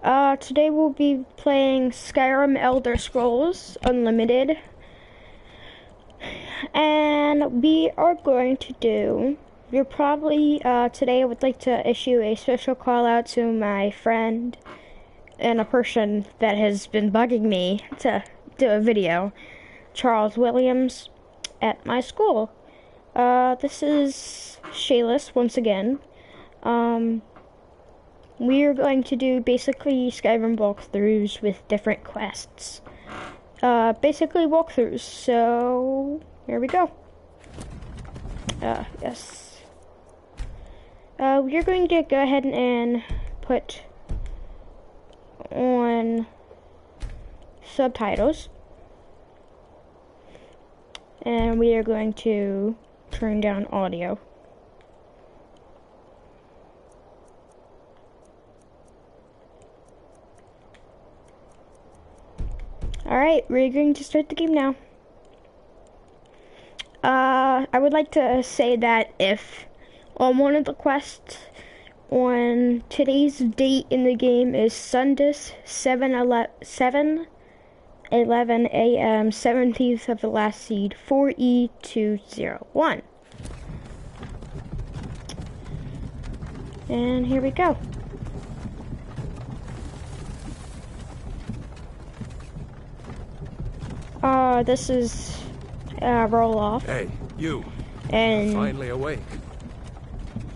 Today we'll be playing Skyrim Elder Scrolls Unlimited. And we are going to do, today I would like to issue a special call out to my friend and a person that has been bugging me to do a video, Charles Willams, at my school. This is Shayless once again. We are going to do basically Skyrim walkthroughs with different quests. Basically walkthroughs, so here we go. Yes. We're going to go ahead and put on subtitles. And we are going to turn down audio. Alright, we're going to start the game now. I would like to say that if on one of the quests, on today's date in the game is Sunday, 7/11 a.m., 17th of the last seed, 4E201. And here we go. This is roll off. Hey, you. And finally awake.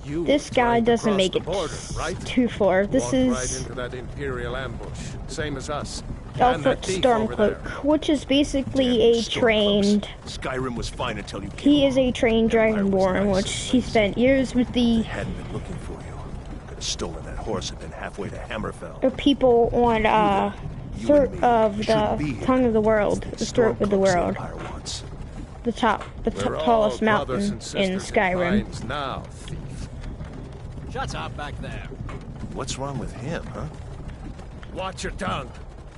You this guy doesn't make it border, right? too far. This Walked is right into that Imperial ambush, same as us. Alfred Stormcloak, which is basically a trained. Skyrim was fine until you came. He is a trained Dragonborn, which he spent years with the. They hadn't been looking for you. Could have stolen that horse and been halfway to Hammerfell. People on throat of the tongue of the world, the throat of the world, the tallest mountain in Skyrim. Now, thief. Shut up back there. What's wrong with him, huh? Watch your tongue.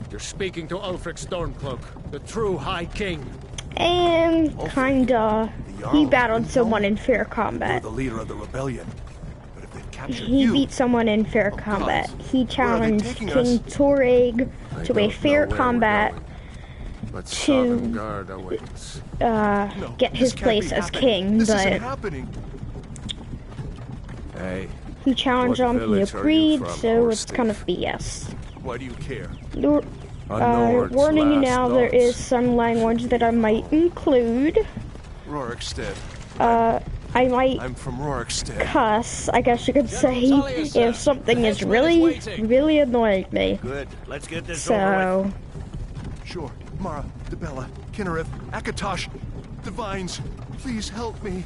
You're speaking to Ulfric Stormcloak, the true High King. And kinda, he battled someone in fair combat. You're the leader of the rebellion. But if they captured He you, beat someone in fair combat. He challenged King Toreg to a fair combat to get his place as king, but hey, he challenged him, he agreed, so it's kind of BS. Why do you care? Warning you now, there is some language that I might include. Rorikstead. I might I'm from Rorikstead. cuss, I guess you could say, if something is really, really annoying me. Good. Let's get this So, over with. Sure. Mara, Debella, Kinnereth, Akatosh, Divines, please help me.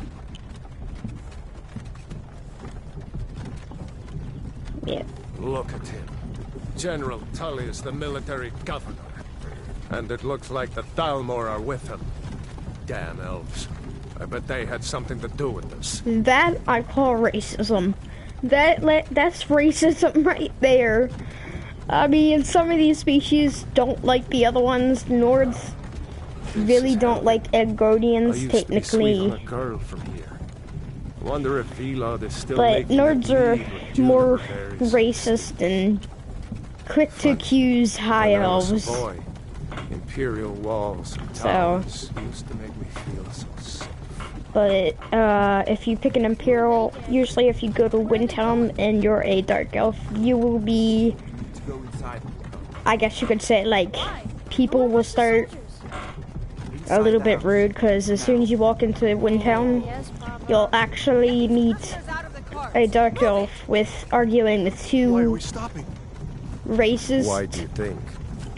yeah. look at him. General Tully is the military governor. And it looks like the Dalmor are with him. Damn elves. I bet they had something to do with this. That I call racism. That's racism right there. I mean, some of these species don't like the other ones. Nords really don't like Edgardians, technically. A girl from here. Wonder if Elod is still But Nords are more berries. racist and quick to accuse high When I was elves. a boy, Imperial walls and So- towers used to make me feel so safe. But if you pick an Imperial, usually if you go to Windhelm and you're a Dark Elf, you will be, I guess you could say, like, people will start a little bit rude, because as soon as you walk into Windhelm, you'll actually meet a Dark Elf with arguing with Why are two we stopping? racist Why do you think?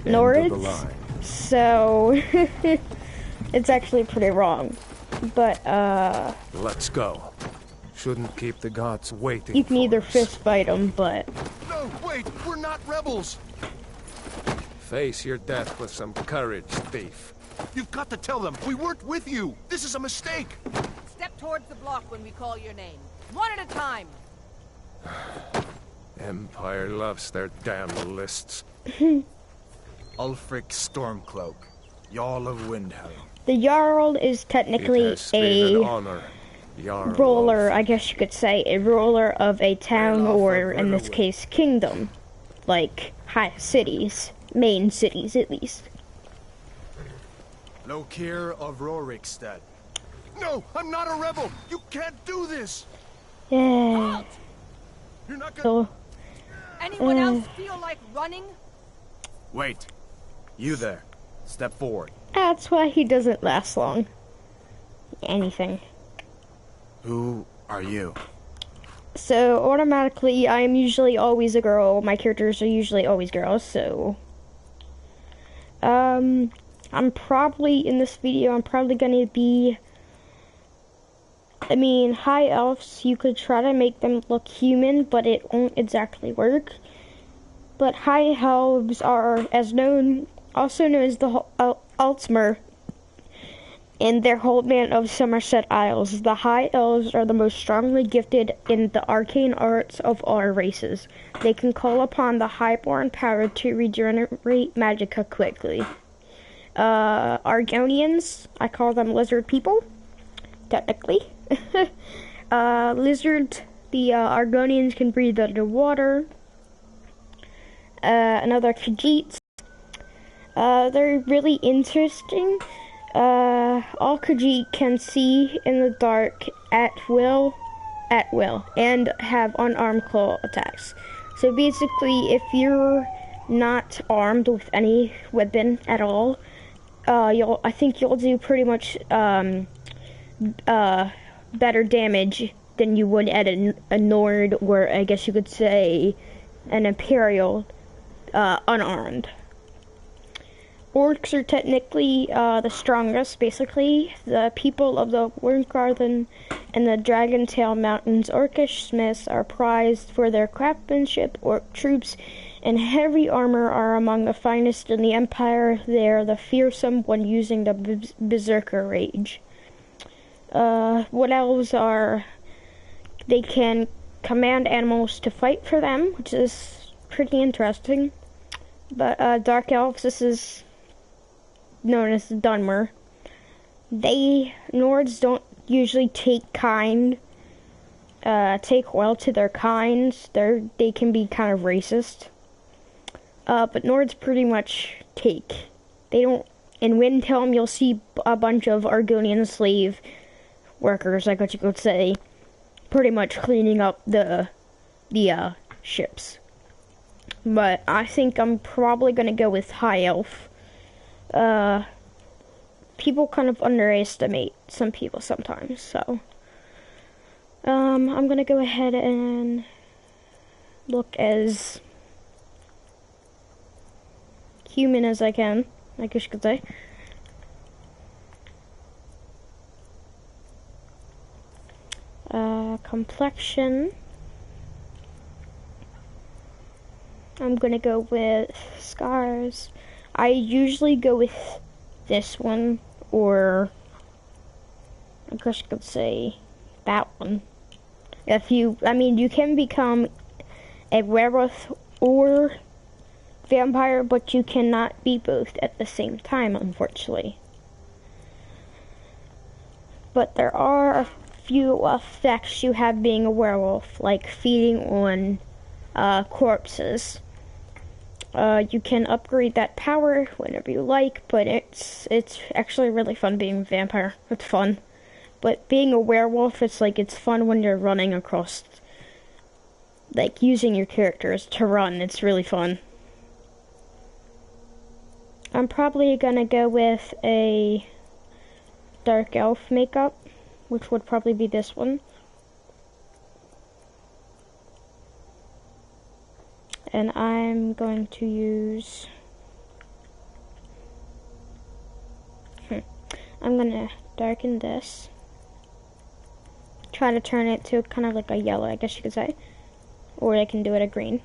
Nords. So it's actually pretty wrong. But Let's go. Shouldn't keep the gods waiting. you can for either us. fist fight them, but No, wait, we're not rebels. Face your death with some courage, thief. You've got to tell them we weren't with you. This is a mistake. Step towards the block when we call your name. One at a time. Empire loves their damn lists. Ulfric Stormcloak, Jarl of Windhelm. the Jarl is It technically has been an a honor, Jarl ruler, of- I guess you could say, a ruler of a town, or in this case, kingdom. like, high cities. Main cities, at least. Lokir of Rorikstead. No, I'm not a rebel. You can't do this. Yeah. You're not gonna. So, Anyone else feel like running? Wait. You there. Step forward. that's why he doesn't last long. Anything. Who are you? So, automatically, I am usually always a girl. My characters are usually always girls, so... I'm probably, in this video, I'm probably gonna be... I mean, high elves, you could try to make them look human, but it won't exactly work. But high elves are also known as the Altmer, and they're Holdman of Somerset Isles. The high elves are the most strongly gifted in the arcane arts of all races. They can call upon the highborn power to regenerate magicka quickly. Argonians, I call them lizard people, technically. The Argonians can breathe underwater. Another Khajiits. They're really interesting. All Khajiit can see in the dark at will, and have unarmed claw attacks. So basically, if you're not armed with any weapon at all, I think you'll do pretty much better damage than you would at a Nord, or I guess you could say an Imperial, unarmed. Orcs are technically the strongest, basically. The people of the Wyrmgarden and the Dragontail Mountains orcish smiths are prized for their craftsmanship. Orc troops in heavy armor are among the finest in the Empire. They are the fearsome when using the Berserker Rage. What elves are... They can command animals to fight for them, which is pretty interesting. But Dark Elves, this is known as Dunmer. Nords don't usually take well to their kinds. They can be kind of racist. But Nords pretty much take. They don't. In Windhelm, you'll see a bunch of Argonian slave workers, like what you could say, pretty much cleaning up the ships. But I think I'm probably gonna go with High Elf. People kind of underestimate some people sometimes, so I'm gonna go ahead and look as human as I can, I guess you could say. Complexion. I'm gonna go with scars. I usually go with this one, or I guess you could say that one. You can become a werewolf or vampire, but you cannot be both at the same time, unfortunately. But there are a few effects you have being a werewolf, like feeding on corpses. You can upgrade that power whenever you like, but it's actually really fun being a vampire. It's fun. But being a werewolf, it's fun when you're running across, like, using your characters to run. It's really fun. I'm probably gonna go with a dark elf makeup, which would probably be this one. And I'm going to use... I'm gonna darken this. Try to turn it to kind of like a yellow, I guess you could say. Or I can do it a green.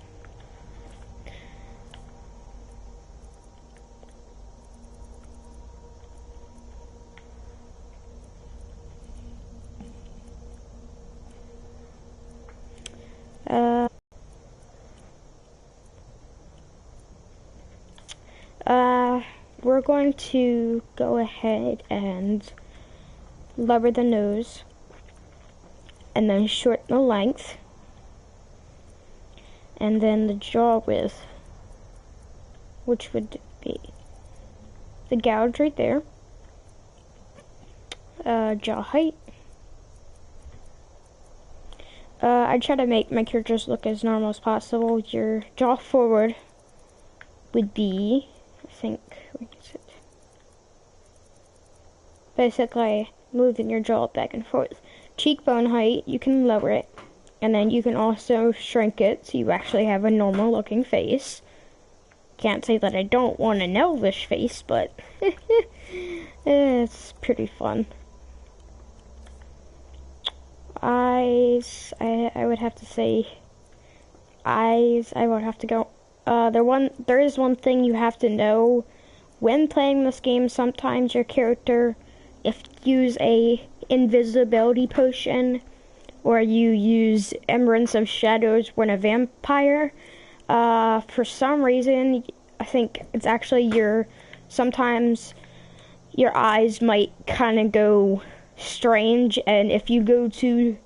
We're going to go ahead and lower the nose and then shorten the length. And then the jaw width, which would be the gouge right there. Jaw height. I try to make my characters look as normal as possible. Your jaw forward would be, I think, what is it? Basically moving your jaw back and forth. Cheekbone height, you can lower it, and then you can also shrink it so you actually have a normal looking face. Can't say that I don't want an elvish face, but it's pretty fun. Eyes, I would have to say eyes. I would have to go. There is one thing you have to know when playing this game. Sometimes your character, if you use a invisibility potion, or you use Emeralds of Shadows when a vampire, for some reason, I think it's actually sometimes your eyes might kind of go strange, and if you go to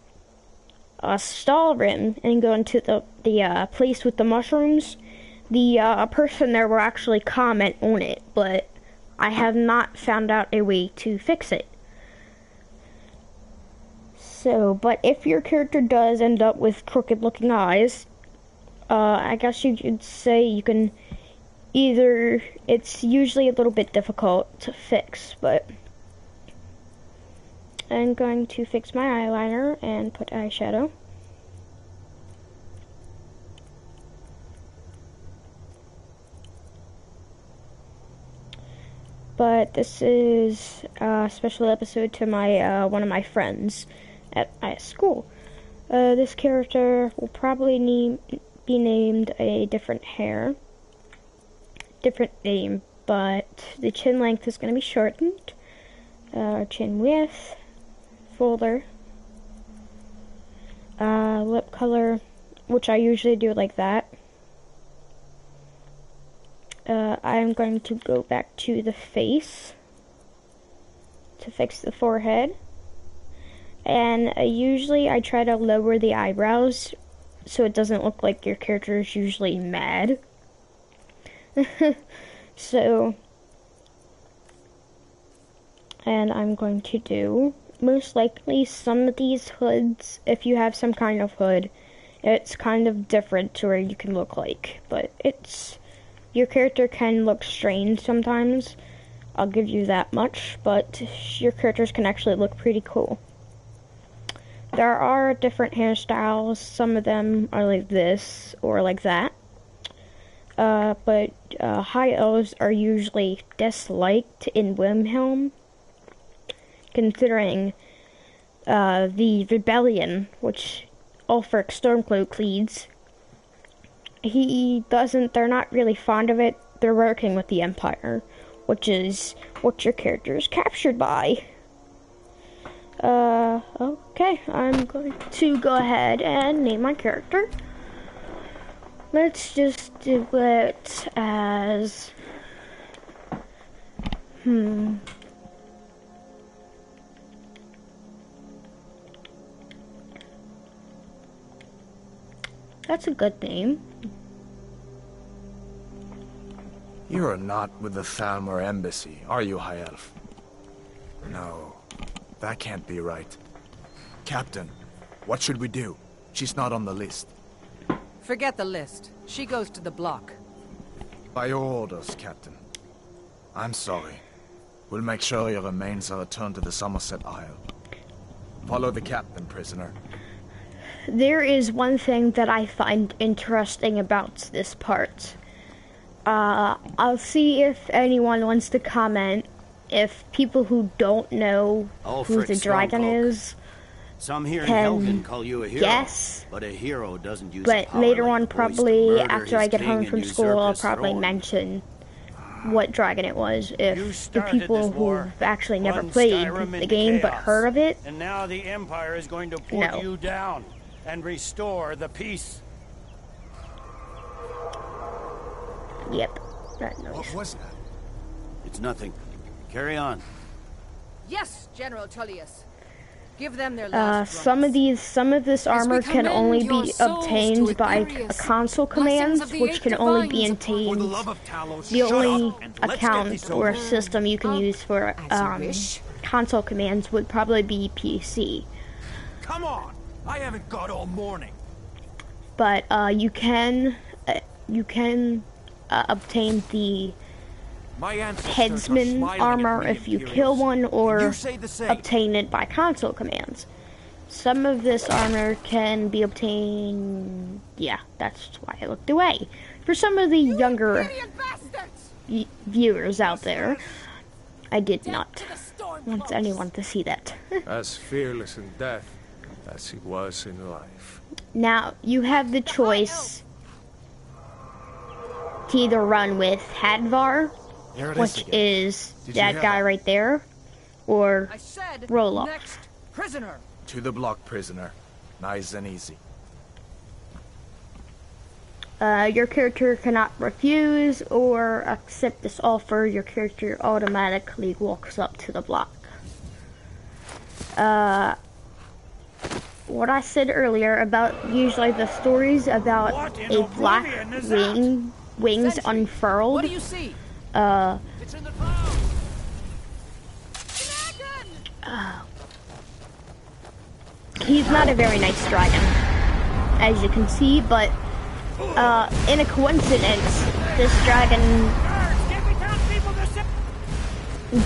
Skyrim and go into the place with the mushrooms, the person there will actually comment on it, but I have not found out a way to fix it. So, but if your character does end up with crooked looking eyes, I guess you could say you can either, it's usually a little bit difficult to fix, but I'm going to fix my eyeliner and put eyeshadow. But this is a special episode to my one of my friends at my school. This character will probably be named a different name, but the chin length is going to be shortened. Chin width, fuller, lip color, which I usually do like that. I'm going to go back to the face to fix the forehead, and usually I try to lower the eyebrows so it doesn't look like your character is usually mad. So, and I'm going to do, most likely some of these hoods, if you have some kind of hood, it's kind of different to where you can look like, but your character can look strange sometimes, I'll give you that much, but your characters can actually look pretty cool. There are different hairstyles, some of them are like this, or like that, but high elves are usually disliked in Wilhelm, considering the rebellion, which Ulfric Stormcloak leads. They're not really fond of it. They're working with the Empire, which is what your character is captured by. Okay, I'm going to go ahead and name my character. Let's just do it as, that's a good name. You are not with the Thalmor embassy, are you, High Elf? No, that can't be right. Captain, what should we do? She's not on the list. Forget the list. She goes to the block. By your orders, Captain. I'm sorry. We'll make sure your remains are returned to the Somerset Isle. Follow the captain, prisoner. There is one thing that I find interesting about this part. I'll see if anyone wants to comment, if people who don't know who the dragon is some here in Helgen call you a hero, guess, but a hero doesn't use but power later like on, the voice to probably murder after I his get king home and from usurp school, I'll his probably throne. mention what dragon it was, You if the started people this who war, actually never plunged played Skyrim the into game but chaos. heard of it. And now the Empire is going to put No. you down and restore the peace. Yep, that noise. What was that? It's nothing. Carry on. Yes, General Tullius. Give them their last some of this armor can only be obtained by a console command, which can only be obtained. The only account or system you can use for console commands would probably be PC. Come on! I haven't got all morning. But you can obtain the headsman armor if you kill one, or obtain it by console commands. Some of this armor can be obtained. Yeah, that's why I looked away. For some of the younger viewers out there, I did not want anyone to see that. As fearless in death as he was in life. Now, you have the choice to either run with Hadvar, which is that guy right there, or Roloff. Next prisoner. To the block, prisoner. Nice and easy. Your character cannot refuse or accept this offer. Your character automatically walks up to the block. What I said earlier about usually the stories about a black wings unfurled. What do you see? It's in the clouds. He's not a very nice dragon, as you can see, but in a coincidence, this dragon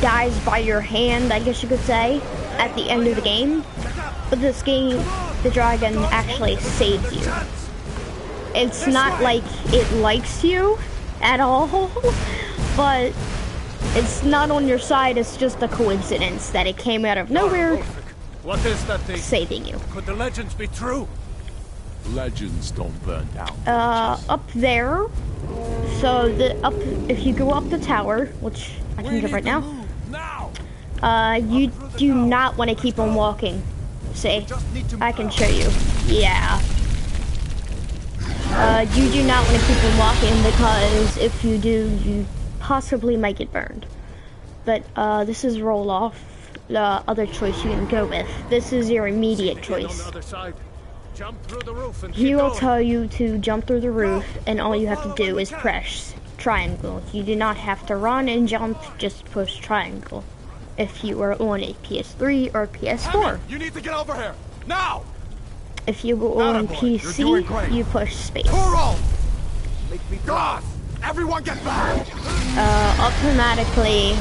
dies by your hand, I guess you could say, at the end of the game. But this game, the dragon actually saves you. It's not like it likes you at all, but it's not on your side. It's just a coincidence that it came out of nowhere, What is that thing? saving you. Could the legends be true? Legends don't burn down. Up there. So if you go up the tower, which I can do right now, you do not want to keep on walking. See, I can show you. Yeah. You do not want to keep on walking, because if you do, you possibly might get burned. But this is Roloff, the other choice you can go with. This is your immediate choice. He will tell you to jump through the roof, and all you have to do is press triangle. You do not have to run and jump, just push triangle. If you are on a Ps3 or Ps4. You need to get over here now. If you go on PC, you push space. Make me God! Everyone get back! Automatically,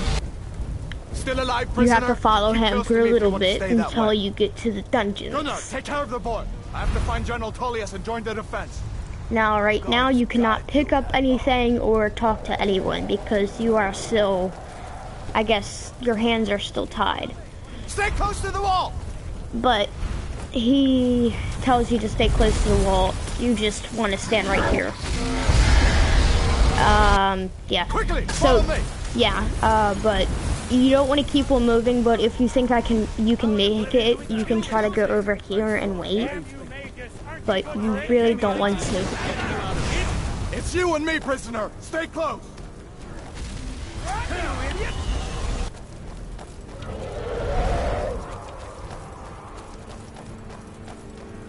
Still alive, you prisoner? have to follow Keep him close for to a me if you little want to bit stay that until way. you get to the dungeons. Gunnar, take care of the boy. I have to find General Tullius and join the defense. Now, right now, you cannot pick up anything or talk to anyone because you are still, I guess, your hands are still tied. Stay close to the wall! But he tells you to stay close to the wall. You just want to stand right here. Yeah. Quickly, follow me! Yeah, but you don't want to keep on moving, but if you think you can make it, you can try to go over here and wait. But you really don't want to. It's you and me, prisoner! Stay close!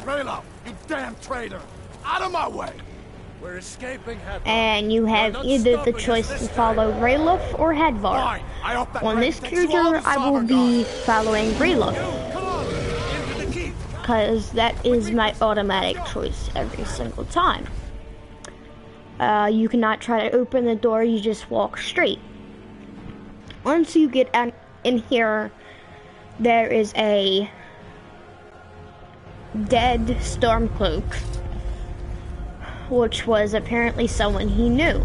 Raylo, you damn traitor! Out of my way! We're escaping Hadvar. And you have either the choice to follow Rayluff or Hadvar. On this character, I will be following Rayluff, because that is my automatic choice every single time. You cannot try to open the door, you just walk straight. Once you get in here, there is a dead Stormcloak, which was apparently someone he knew.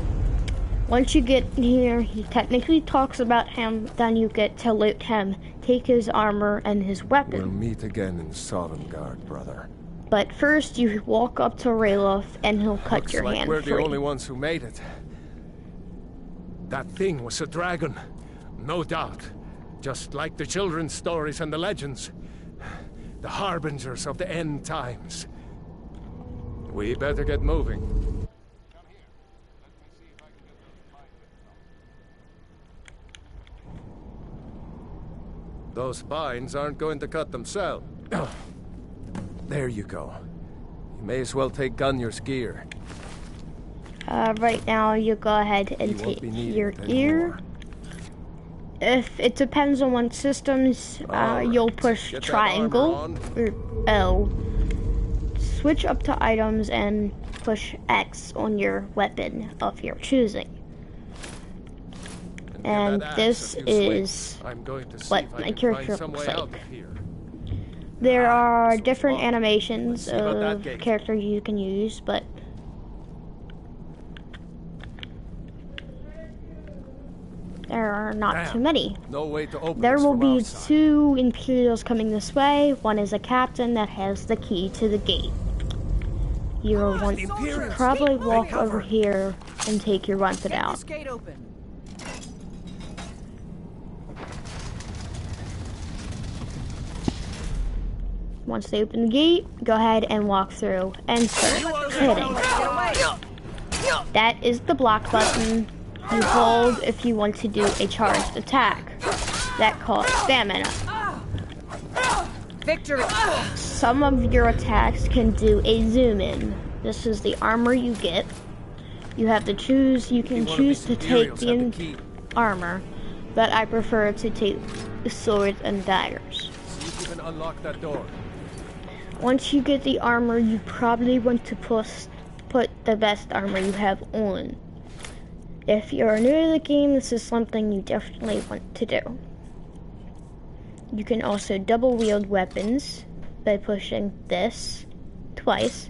Once you get here, he technically talks about him, then you get to loot him, take his armor and his weapon. We'll meet again in Sovngarde, brother. But first, you walk up to Rayluff and he'll cut Looks your like hand we're free. the only ones who made it. That thing was a dragon, no doubt. Just like the children's stories and the legends. The harbingers of the end times. We better get moving. Those vines aren't going to cut themselves. There you go. You may as well take Gunyor's gear. Right now, you go ahead and take your gear. If it depends on what systems, you'll push triangle or L. Switch up to items and push X on your weapon of your choosing. And this is what my character looks like. There are different animations of characters you can use, but there are not too many. There will be 2 Imperials coming this way. One is a captain that has the key to the gate. You'll want to probably walk over here and take your weapon out. Once they open the gate, go ahead and walk through and start hitting. That is the block button. You hold if you want to do a charged attack. That costs stamina. Victory! Some of your attacks can do a zoom in. This is the armor you get. You have to choose, you can choose to take the armor, but I prefer to take the swords and daggers. See if you can unlock that door. Once you get the armor, you probably want to put the best armor you have on. If you're new to the game, this is something you definitely want to do. You can also double wield weapons by pushing this twice.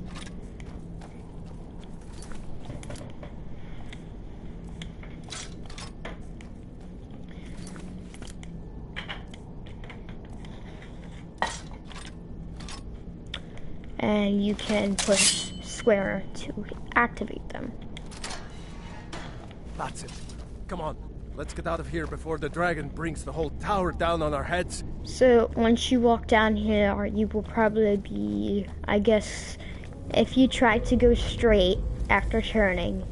And you can push square to activate them. That's it. Come on, let's get out of here before the dragon brings the whole tower down on our heads. So once you walk down here, you will probably be, I guess, if you try to go straight after turning,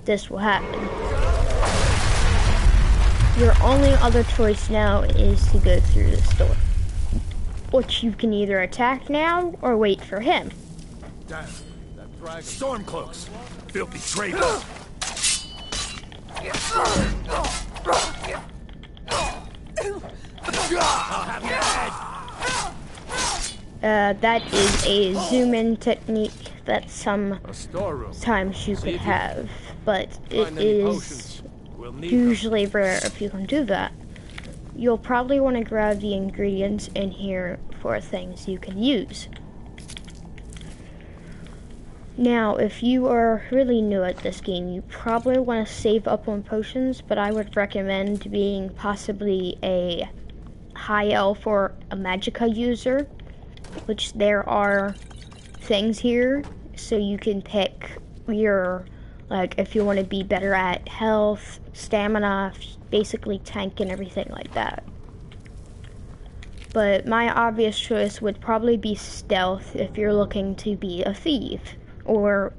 this will happen. Your only other choice now is to go through this door, which you can either attack now or wait for him. Damn, that dragon. Stormcloaks! Filthy traitors! That is a zoom-in technique that sometimes you could have, but it is usually rare if you can do that. You'll probably want to grab the ingredients in here for things you can use. Now, if you are really new at this game, you probably want to save up on potions, but I would recommend being possibly a high elf or a magicka user, which there are things here, so you can pick your, like, if you want to be better at health, stamina, basically tank and everything like that. But my obvious choice would probably be stealth if you're looking to be a thief, or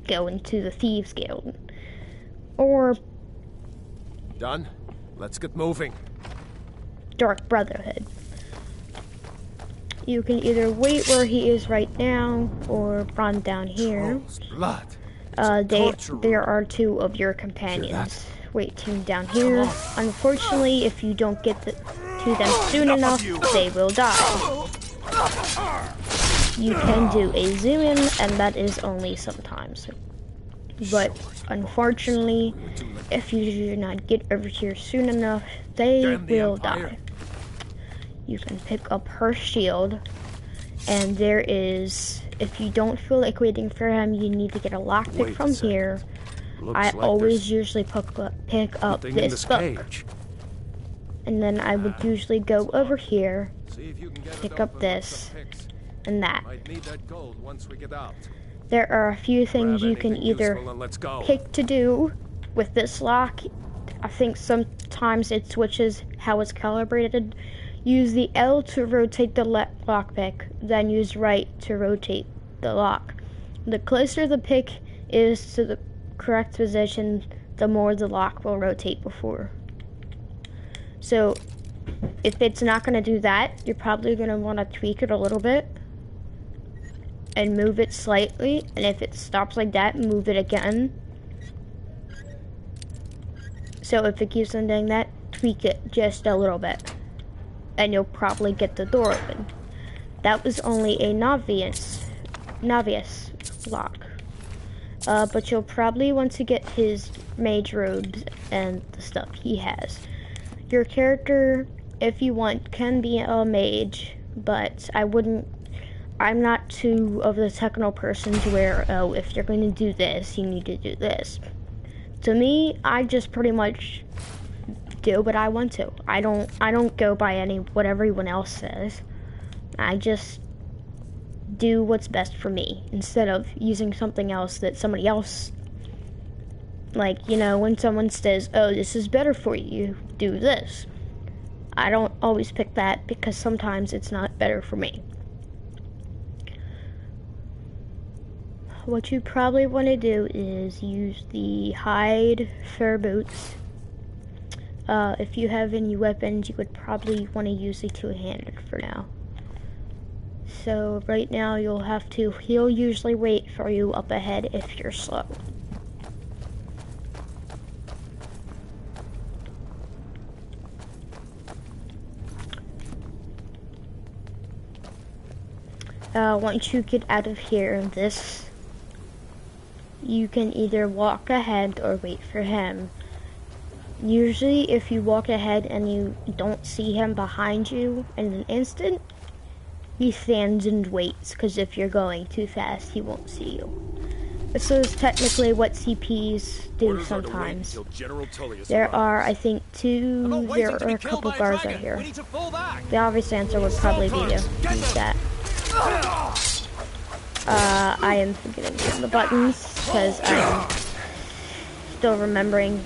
go into the Thieves Guild, or done. Let's get moving. Dark Brotherhood. You can either wait where he is right now, or run down here. Blood. There are 2 of your companions waiting down here. Unfortunately, if you don't get to them soon enough, they will die. You can do a zoom in, and that is only sometimes. But unfortunately, if you do not get over here soon enough, they will die. You can pick up her shield, and there is, if you don't feel like waiting for him, you need to get a lockpick from here. I always usually pick up this book. And then I would usually go over here, pick up this, and that. There are a few things you can either pick to do with this lock. I think sometimes it switches how it's calibrated. Use the L to rotate the lockpick, then use right to rotate the lock. The closer the pick is to the correct position, the more the lock will rotate before. So if it's not going to do that, you're probably going to want to tweak it a little bit and move it slightly, and if it stops like that, move it again. So if it keeps on doing that, tweak it just a little bit, and you'll probably get the door open. That was only a novice lock. But you'll probably want to get his mage robes and the stuff he has. Your character, if you want, can be a mage, but I'm not too of the technical person to where, oh, if you're going to do this, you need to do this. To me, I just pretty much do what I want to. I don't go by what everyone else says. I just do what's best for me instead of using something else that somebody else, like, you know, when someone says, oh, this is better for you, do this. I don't always pick that because sometimes it's not better for me. What you probably want to do is use the hide fur boots. If you have any weapons, you would probably want to use the two-handed for now. So right now he'll usually wait for you up ahead if you're slow. Once you get out of here, you can either walk ahead or wait for him. Usually if you walk ahead and you don't see him behind you in an instant, he stands and waits, because if you're going too fast, he won't see you. This is technically what CPs do sometimes. There are, I think, there are a couple guards right here. The obvious answer would probably be to use that. I am forgetting some of the buttons, because I'm still remembering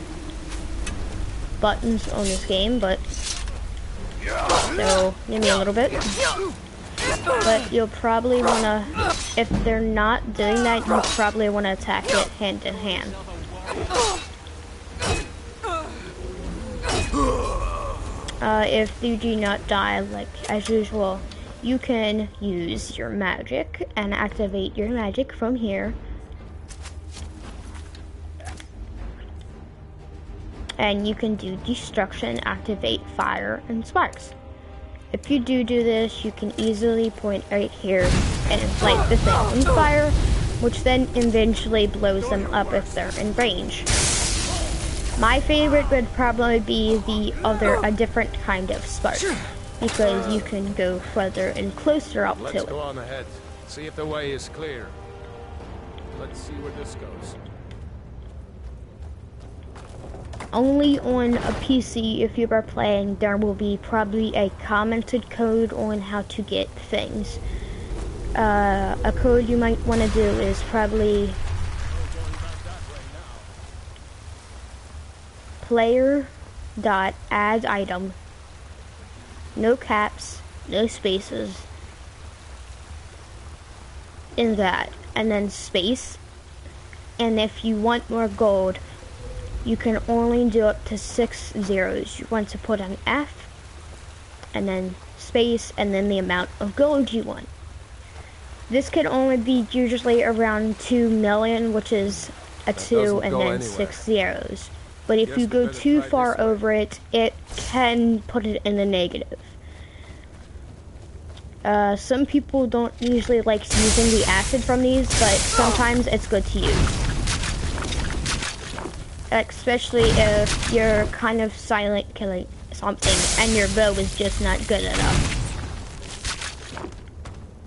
buttons on this game, but so give me a little bit. But you'll probably want to, if they're not doing that, you probably want to attack it hand in hand. If you do not die, like as usual, you can use your magic and activate your magic from here. And you can do destruction, activate fire, and sparks. If you do this, you can easily point right here and light the thing on fire, which then eventually blows them up if they're in range. My favorite would probably be a different kind of spark, because you can go further and closer up to it. Let's go on ahead. See if the way is clear. Let's see where this goes. Only on a PC, if you are playing, there will be probably a commented code on how to get things. A code you might want to do is probably player.add item, no caps, no spaces, in that, and then space. And if you want more gold, you can only do up to 6 zeros. You want to put an F, and then space, and then the amount of gold you want. This could only be usually around 2 million, which is a 2 and then 6 zeros. But if you go too far over it, it can put it in the negative. Some people don't usually like using the acid from these, but sometimes it's good to use. Especially if you're kind of silent killing something and your bow is just not good enough.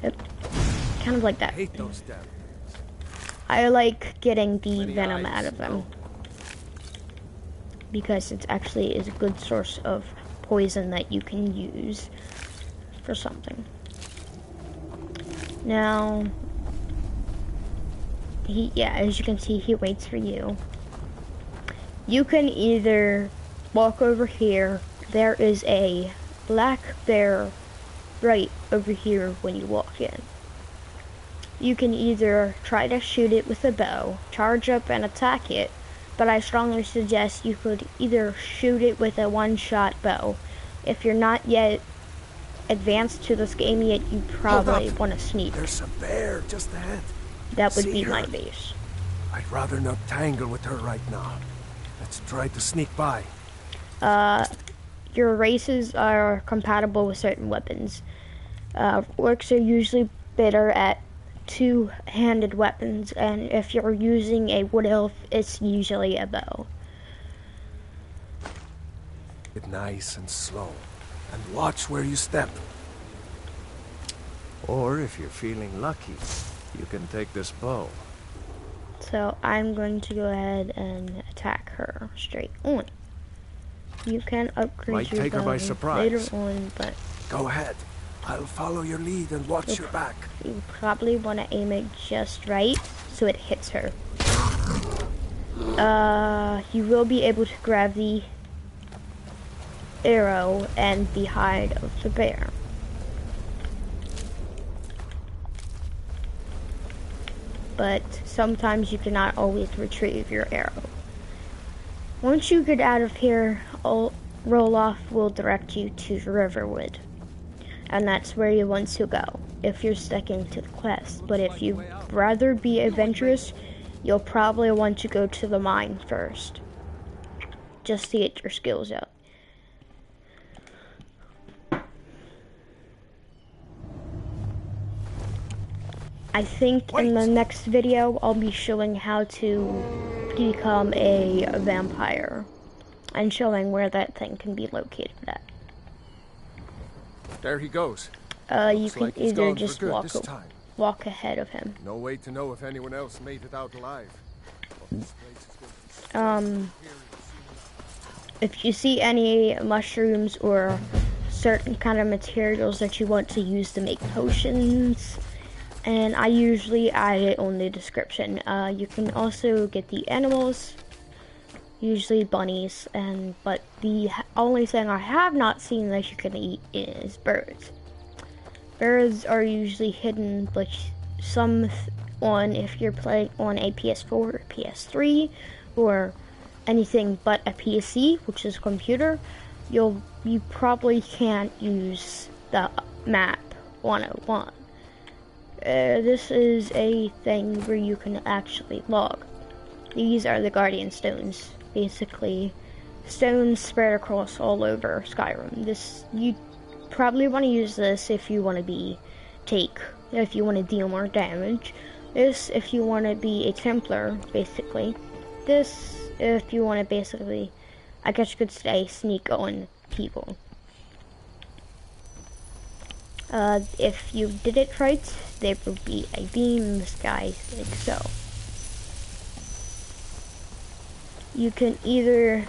Yep. Kind of like that. I like getting the venom out of them, because it actually is a good source of poison that you can use for something. Now, as you can see, he waits for you. You can either walk over here. There is a black bear right over here when you walk in. You can either try to shoot it with a bow, charge up and attack it, but I strongly suggest you could either shoot it with a one-shot bow, if you're not yet advanced to this game yet, you probably want to sneak. There's a bear just ahead. That would See be her? my base. I'd rather not tangle with her right now. Let's try to sneak by. Your races are compatible with certain weapons. Orcs are usually better at two-handed weapons, and if you're using a wood elf, it's usually a bow. Get nice and slow, and watch where you step. Or if you're feeling lucky, you can take this bow. So I'm going to go ahead and attack her straight on. You can upgrade Might your take her bow by surprise. later on, but Go ahead. I'll follow your lead and watch your back. you probably want to aim it just right so it hits her. You will be able to grab the arrow and the hide of the bear. But sometimes you cannot always retrieve your arrow. Once you get out of here, Roll-Off will direct you to Riverwood. And that's where you want to go, if you're sticking to the quest. But if you'd rather be adventurous, you'll probably want to go to the mine first, just to get your skills up. I think in the next video, I'll be showing how to become a vampire, and showing where that thing can be located at. There he goes. You can like he's either gone for just good this time. walk ahead of him. No way to know if anyone else made it out alive. If you see any mushrooms or certain kind of materials that you want to use to make potions, and I usually add it on the description. You can also get the animals, usually bunnies, but the only thing I have not seen that you can eat is birds. Birds are usually hidden, but if you're playing on a Ps4 or PS3 or anything but a PC, which is a computer, you probably can't use the map 101. This is a thing where you can actually log. These are the guardian stones, basically stones spread across all over Skyrim. You probably want to use this if you want to if you want to deal more damage. This if you want to be a Templar, basically. This if you want to basically, I guess you could say, sneak on people. If you did it right, there would be a beam in the sky, like so. You can either,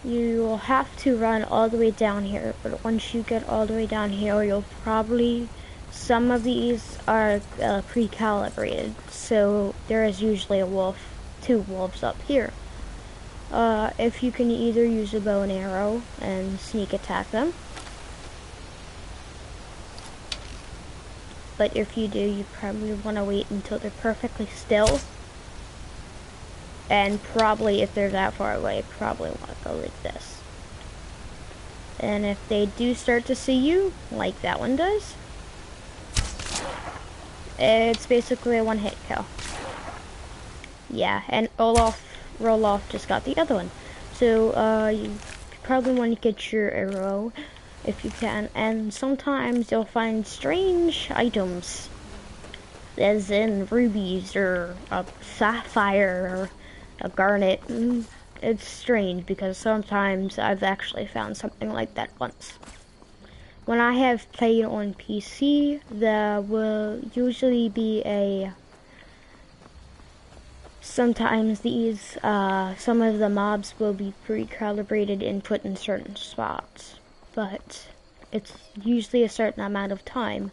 you will have to run all the way down here, but once you get all the way down here, you'll probably, some of these are pre-calibrated, so there is usually a wolf, 2 wolves up here. If you can either use a bow and arrow and sneak attack them, but if you do, you probably want to wait until they're perfectly still. And probably, if they're that far away, probably want to go like this. And if they do start to see you, like that one does, it's basically a one-hit kill. Yeah, and Roll-Off just got the other one. So, you probably want to get your arrow if you can, and sometimes you'll find strange items, as in rubies or a sapphire or a garnet. It's strange because sometimes I've actually found something like that once. When I have played on PC, there will usually be sometimes these, some of the mobs will be pre-calibrated and put in certain spots, but it's usually a certain amount of time.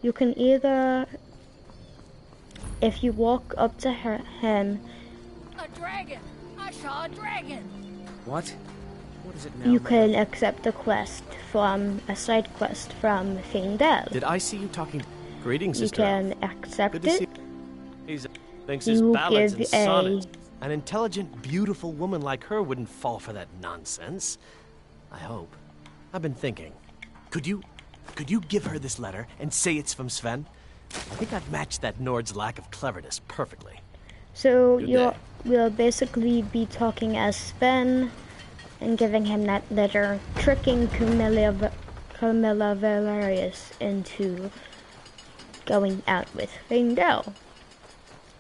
You can either, if you walk up to him, A dragon! I saw a dragon! What? What is it now? you can accept a side quest from Fane-Dev. Did I see you talking? Greetings, You sister. can accept Good to see it. He thinks his You ballads give and sonnets. An intelligent, beautiful woman like her wouldn't fall for that nonsense. I hope. I've been thinking. Could you give her this letter and say it's from Sven? I think I've matched that Nord's lack of cleverness perfectly. So we'll basically be talking as Sven and giving him that letter, tricking Camilla Valerius into going out with Fingel,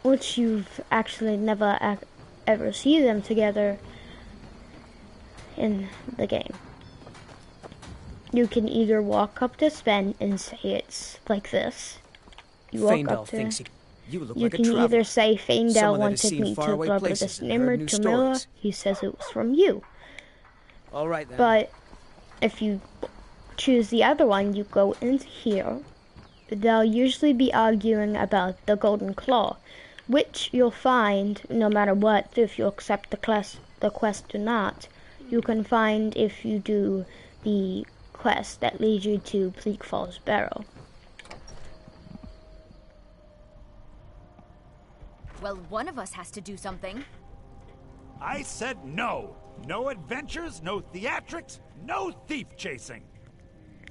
which you've actually never ever see them together in the game. You can either walk up to Sven and say it's like this. You walk up to him. You can either say Feindel wanted me to blubber this name to Camilla. He says it was from you. All right then. But if you choose the other one, you go into here. They'll usually be arguing about the Golden Claw, which you'll find no matter what, if you accept the quest or not. You can find if you do the quest that leads you to Bleak Falls Barrow. Well, one of us has to do something. I said no. No adventures, no theatrics, no thief chasing.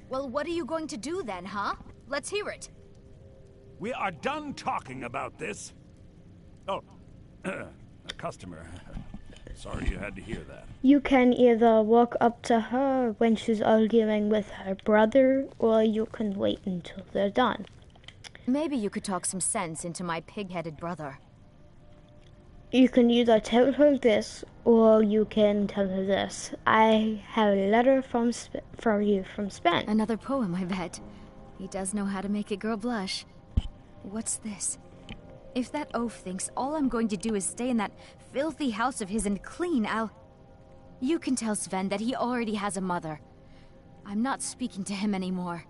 Well, what are you going to do then, huh? Let's hear it. We are done talking about this. Oh, a customer. Sorry you had to hear that. You can either walk up to her when she's arguing with her brother, or you can wait until they're done. Maybe you could talk some sense into my pig-headed brother. You can either tell her this, or you can tell her this. I have a letter from you from Sven. Another poem, I bet. He does know how to make a girl blush. What's this? If that oaf thinks all I'm going to do is stay in that filthy house of his and clean, You can tell Sven that he already has a mother. I'm not speaking to him anymore.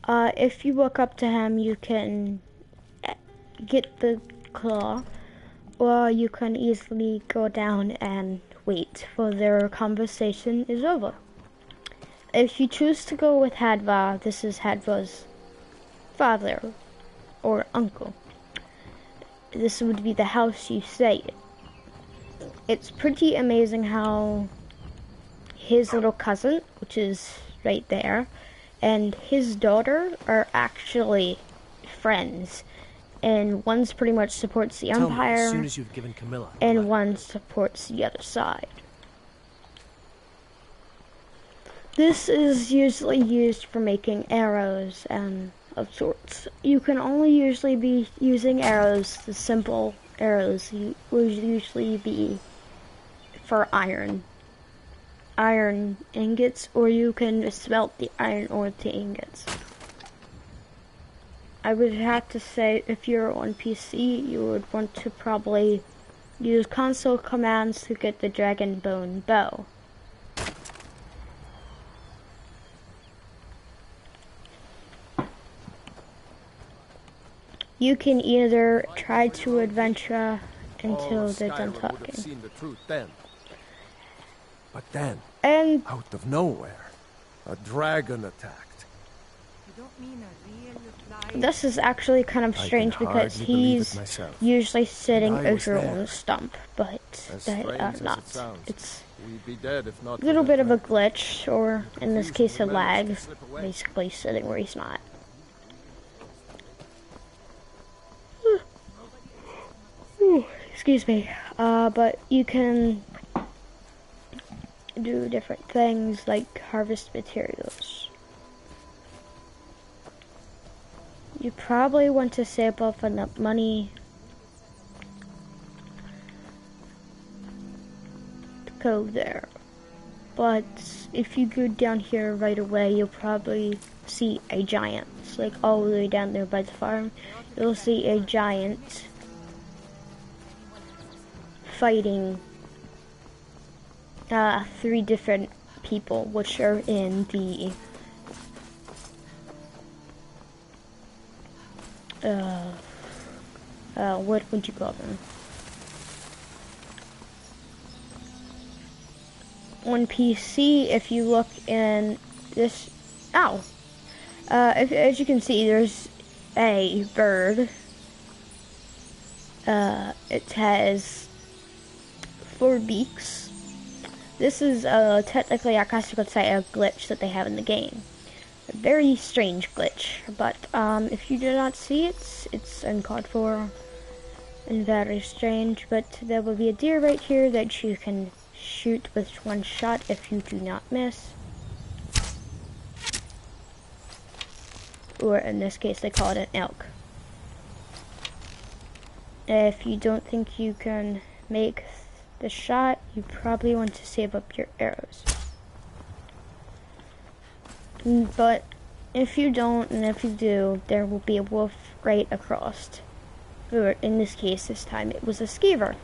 If you walk up to him, you can get the claw, or you can easily go down and wait for their conversation is over. If you choose to go with Hadvar, this is Hadvar's father or uncle. This would be the house you stay in. It's pretty amazing how his little cousin, which is right there, and his daughter are actually friends. And one pretty much supports the Empire, as soon as you've given Camilla and one supports the other side. This is usually used for making arrows and of sorts. You can only usually be using arrows, the simple arrows will usually be for iron ingots, or you can smelt the iron ore to ingots. I would have to say, if you're on PC, you would want to probably use console commands to get the dragon bone bow. You can either try to adventure until they're done Skyrim would talking. have seen the truth then. But then, And out of nowhere, a dragon attacked. this is actually kind of strange because hardly believe it he's myself. usually sitting And I was over on there. a stump, but As they strange are as not. it sounds, It's we'd be dead if not a little for that bit of a dragon. glitch, or in this case a Confusion lag, managed to slip away. basically sitting where he's not. Excuse me. But you can do different things like harvest materials. You probably want to save up enough money to go there. But if you go down here right away, you'll probably see a giant. It's like all the way down there by the farm. You'll see a giant fighting 3 different people, which are in the what would you call them? On PC, if you look in this, as you can see, there's a bird. It has Ps4 beaks. This is technically, I guess you could say, a glitch that they have in the game. A very strange glitch, but if you do not see it, it's uncalled for and very strange. But there will be a deer right here that you can shoot with one shot if you do not miss. Or in this case, they call it an elk. If you don't think you can make the shot, you probably want to save up your arrows. But if you don't, and if you do, there will be a wolf right across. Or in this case, this time, it was a skeever.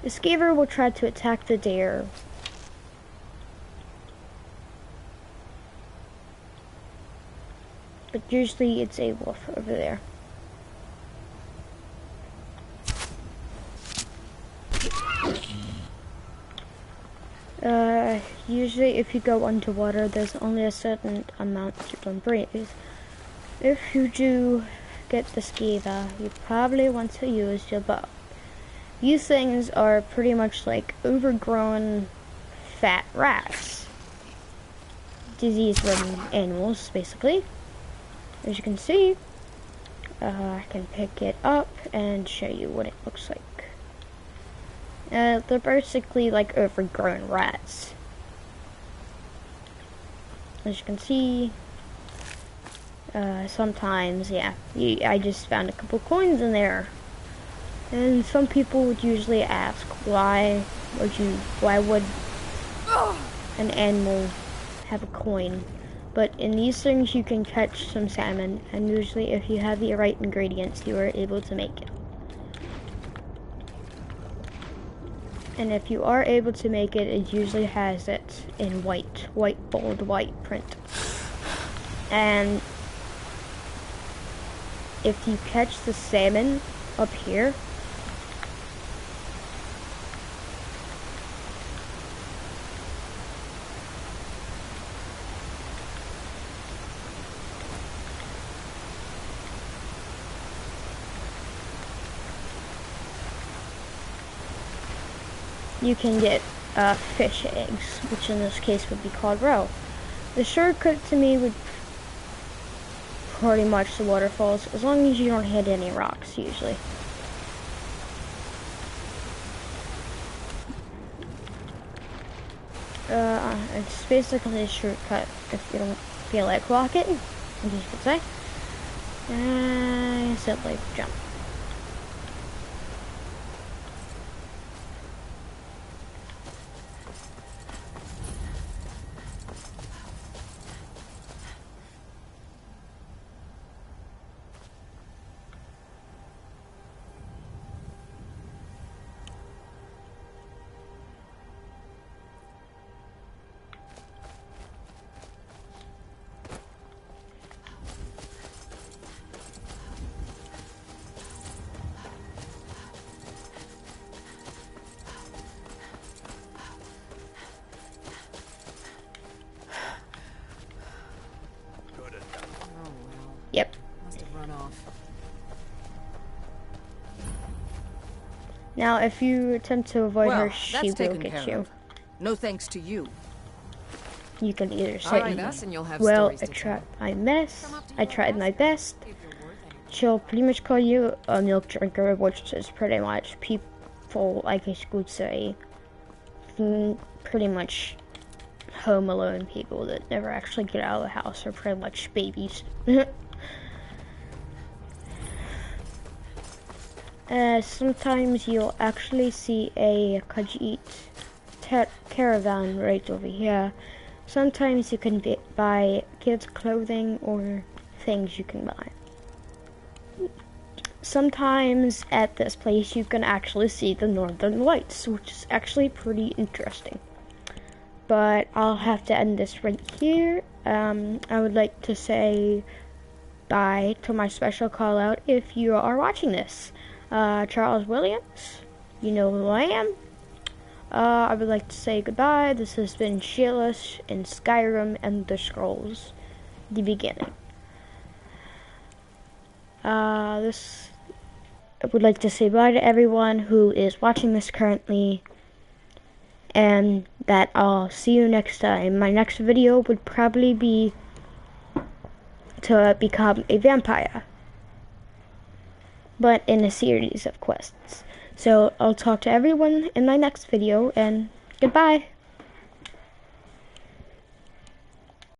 The skeever will try to attack the deer. But usually it's a wolf over there. Usually if you go underwater, there's only a certain amount you can breathe. If you do get the skeever, you probably want to use your bow. These things are pretty much like overgrown fat rats. Disease-ridden animals, basically. As you can see, I can pick it up and show you what it looks like. They're basically like overgrown rats. As you can see, sometimes, yeah, I just found a couple coins in there. And some people would usually ask, why would an animal have a coin? But in these things you can catch some salmon, and usually if you have the right ingredients, you are able to make it. And if you are able to make it, it usually has it in white, bold white print. And if you catch the salmon up here, you can get fish eggs, which in this case would be called roe. The shortcut to me would pretty much the waterfalls, as long as you don't hit any rocks, usually. It's basically a shortcut if you don't feel like walking, as you could say. And simply jump. Yep. Must have run off. Now, if you attempt to avoid her, she that's will taken get care you. of. No thanks to you. You can either say, Alright, us and you'll have well, stories to tell. I tried my best. She'll pretty much call you a milk drinker, which is pretty much people, I guess you could say, pretty much home alone people that never actually get out of the house are pretty much babies. Sometimes you'll actually see a Khajiit caravan right over here. Sometimes you can buy kids' clothing or things you can buy. Sometimes at this place you can actually see the northern lights, which is actually pretty interesting. But I'll have to end this right here. I would like to say bye to my special call out if you are watching this. Charles Willams, you know who I am. I would like to say goodbye. This has been Sheila in Skyrim and the Scrolls, the beginning. I would like to say bye to everyone who is watching this currently. and that I'll see you next time. My next video would probably be to become a vampire, but in a series of quests. So I'll talk to everyone in my next video, and goodbye.